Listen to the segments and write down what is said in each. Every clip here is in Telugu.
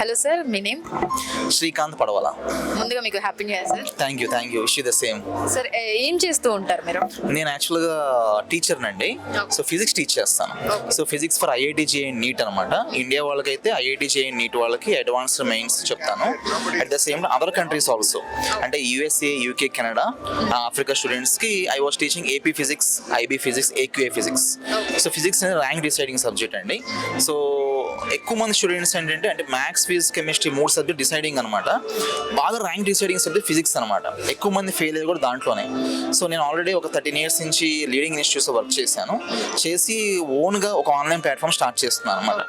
హలో సార్, మీ నేమ్? శ్రీకాంత్ పడవల. ముందుగా మీకు happy new year sir. Thank you wish the same. Sir, ఏం చేస్తూ ఉంటారు మీరు? నేను యాక్చువల్గా టీచర్నండి. సో ఫిజిక్స్ టీచ్ చేస్తాను. So physics for IIT JEE NEET అనమాట. ఇండియా వాళ్ళకైతే ఐఐటి జేఈ నీట్ వాళ్ళకి అడ్వాన్స్డ్ మెయిన్స్ చెప్తాను. At the same other countries also, అంటే యూఎస్ఏ, యూకే, కెనడా, ఆఫ్రికా స్టూడెంట్స్కి I was teaching AP physics, IB physics, AQA physics. So physics అనేది ర్యాంక్ డిసైడింగ్ సబ్జెక్ట్ అండి. సో ఎక్కువ మంది స్టూడెంట్స్ ఏంటంటే maths, physics, chemistry 3 subject deciding అనమాట. బాగా ర్యాంక్ డిసైడింగ్ సబ్జెక్ట్ ఫిజిక్స్ అనమాట. ఎక్కువ మంది ఫెయిల్ అయ్యి కూడా దాంట్లోనే. సో నేను ఆల్రెడీ ఒక 13 years నుంచి లీడింగ్ ఇన్స్టిట్యూట్స్లో వర్క్ చేసి ఓన్గా ఒక ఆన్లైన్ ప్లాట్ఫామ్ స్టార్ట్ చేస్తున్నాను అనమాట.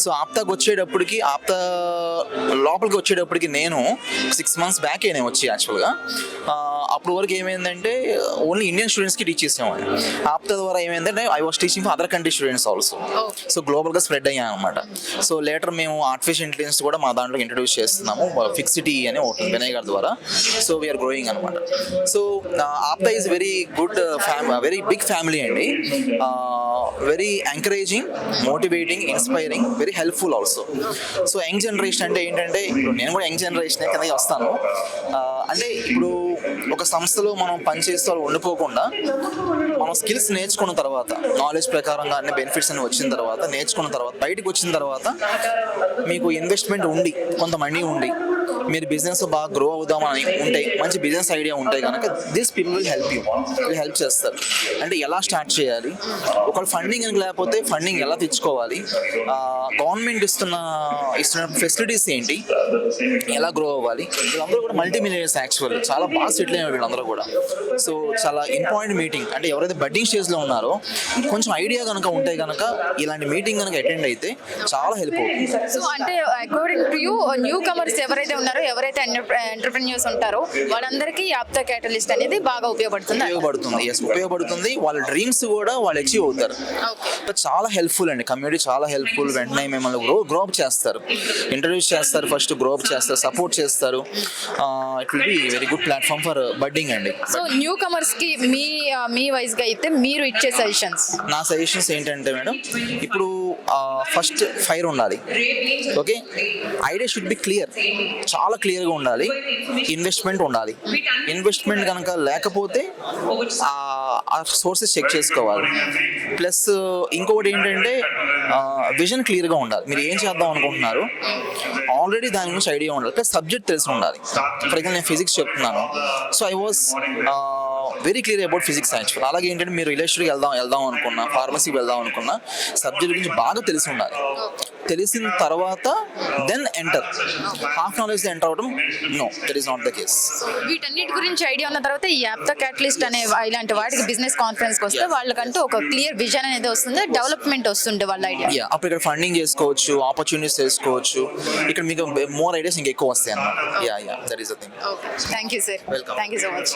సో ఆప్తాకి వచ్చేటప్పటికి, లోపలికి వచ్చేటప్పటికి నేను 6 months బ్యాకే నేను వచ్చి యాక్చువల్గా అప్పుడు వరకు ఏమైందంటే ఓన్లీ ఇండియన్ స్టూడెంట్స్కి టీచ్ చేసేవాడిని. ఆప్తా ద్వారా ఏమైందంటే I was teaching for other country students also. So గ్లోబల్గా స్ప్రెడ్ అయ్యాను అనమాట. సో లేటర్ మేము ఆర్టిఫిషియల్ ఇంటెలిజెన్స్ కూడా మా దాంట్లో ఇంట్రడ్యూస్ చేస్తున్నాము, ఫిక్సిటీ అని ఒకటి వినయ్ గారి ద్వారా. సో వీఆర్ గ్రోయింగ్ అనమాట. So Apta is very good very big family అండి. Very encouraging, motivating, inspiring, very helpful also. So young generation అంటే ఏంటంటే, ఇప్పుడు నేను కూడా యంగ్ జనరేషన్ కింద వస్తాను. అంటే ఇప్పుడు ఒక సంస్థలో మనం పనిచేస్తూ ఉండిపోకుండా మనం స్కిల్స్ నేర్చుకున్న తర్వాత, నాలెడ్జ్ ప్రకారంగా అన్ని బెనిఫిట్స్ అని వచ్చిన తర్వాత, నేర్చుకున్న తర్వాత, బయటకు వచ్చిన తర్వాత మీకు ఇన్వెస్ట్మెంట్ ఉండి, కొంత మనీ ఉండి, మీరు బిజినెస్ బాగా గ్రో అవుదామని ఉంటే, మంచి బిజినెస్ ఐడియా ఉంటే కనుక this people will help you, will help చేస్తారు. అంటే ఎలా స్టార్ట్ చేయాలి, ఒకవేళ ఫండింగ్ అని లేకపోతే ఫండింగ్ ఎలా తెచ్చుకోవాలి, గవర్నమెంట్ ఇస్తున్న ఫెసిలిటీస్ ఏంటి, ఎలా గ్రో అవ్వాలి. వీళ్ళందరూ కూడా మల్టీ మిలియనర్స్ యాక్చువల్, చాలా బాగా సెటిల్ అయిన వీళ్ళందరూ కూడా. సో చాలా ఇంపార్టెంట్ మీటింగ్. అంటే ఎవరైతే బడ్డింగ్ స్టేజ్లో ఉన్నారో కొంచెం ఐడియా కనుక ఉంటే కనుక ఇలాంటి మీటింగ్ కనుక అటెండ్ అయితే చాలా హెల్ప్ అవుతుంది. సో అంటే according to you, new comers ఎవరైతే ఉన్నారో, ఎవరైతే ఎంటర్ప్రెన్యూర్స్ ఉంటారో వాళ్ళందరికీ ఆప్తా క్యాటలిస్ట్ అనేది బాగా ఉపయోగపడుతుంది. ఉపయోగపడుతుంది. వాళ్ళ డ్రీమ్స్ కూడా వాళ్ళు అచీవ్ అవుతారు. చాలా హెల్ప్ఫుల్ అండి. కమ్యూనిటీ చాలా హెల్ప్ఫుల్. వెంటనే మిమ్మల్ని గ్రో అప్ చేస్తారు, ఇంట్రడ్యూస్ చేస్తారు, ఫస్ట్ గ్రో అప్ చేస్తారు, సపోర్ట్ చేస్తారు. It will be very good platform for budding అండి. సో న్యూ కమర్స్ కి మీ వైజ్ గా అయితే మీరు ఇచ్చే సజెషన్స్? నా సజెషన్స్ ఏంటంటే మేడం, ఇప్పుడు ఫస్ట్ ఫైర్ ఉండాలి. Okay, idea should be clear, చాలా క్లియర్గా ఉండాలి. ఇన్వెస్ట్మెంట్ ఉండాలి. ఇన్వెస్ట్మెంట్ కనుక లేకపోతే ఆ సోర్సెస్ చెక్ చేసుకోవాలి. ప్లస్ ఇంకొకటి ఏంటంటే విజన్ క్లియర్గా ఉండాలి. మీరు ఏం చేద్దాం అనుకుంటున్నారు ఆల్రెడీ దాని గురించి ఐడియా ఉండాలి. ప్లస్ సబ్జెక్ట్ తెలిసి ఉండాలి. ఫర్ ఎగ్జాంపుల్ నేను ఫిజిక్స్ చెప్తున్నాను. So I was very clear about physics actual. అలాగే ఏంటంటే మీరు రిలేషన్కి వెళ్దాం అనుకున్నా, ఫార్మసీకి వెళ్దాం అనుకున్నా, సబ్జెక్ట్ గురించి బాగా తెలిసి ఉండాలి. తెలిసిన తర్వాత then enter. Half knowledge enter అవడం no, that is not the case. వీటన్నిటి గురించి ఐడియా ఉన్న తర్వాత ఈ ఆప్తా క్యాటలిస్ట్ అనే ఇలాంటి వాటికి బిజినెస్ కాన్ఫరెన్స్కి వస్తే వాళ్ళకంటూ ఒక క్లియర్ విజన్ అనేది వస్తుంది, డెవలప్మెంట్ వస్తుంది వాళ్ళ ఐడియా. అప్పుడు ఇక్కడ ఫండింగ్ చేసుకోవచ్చు, ఆపర్చునిటీస్ చేసుకోవచ్చు. ఇక్కడ మీకు మోర్ ఐడియాస్ ఇంకా ఎక్కువ వస్తాయి అన్నమాట. That is the thing. Thank you sir. Welcome. Thank you so much.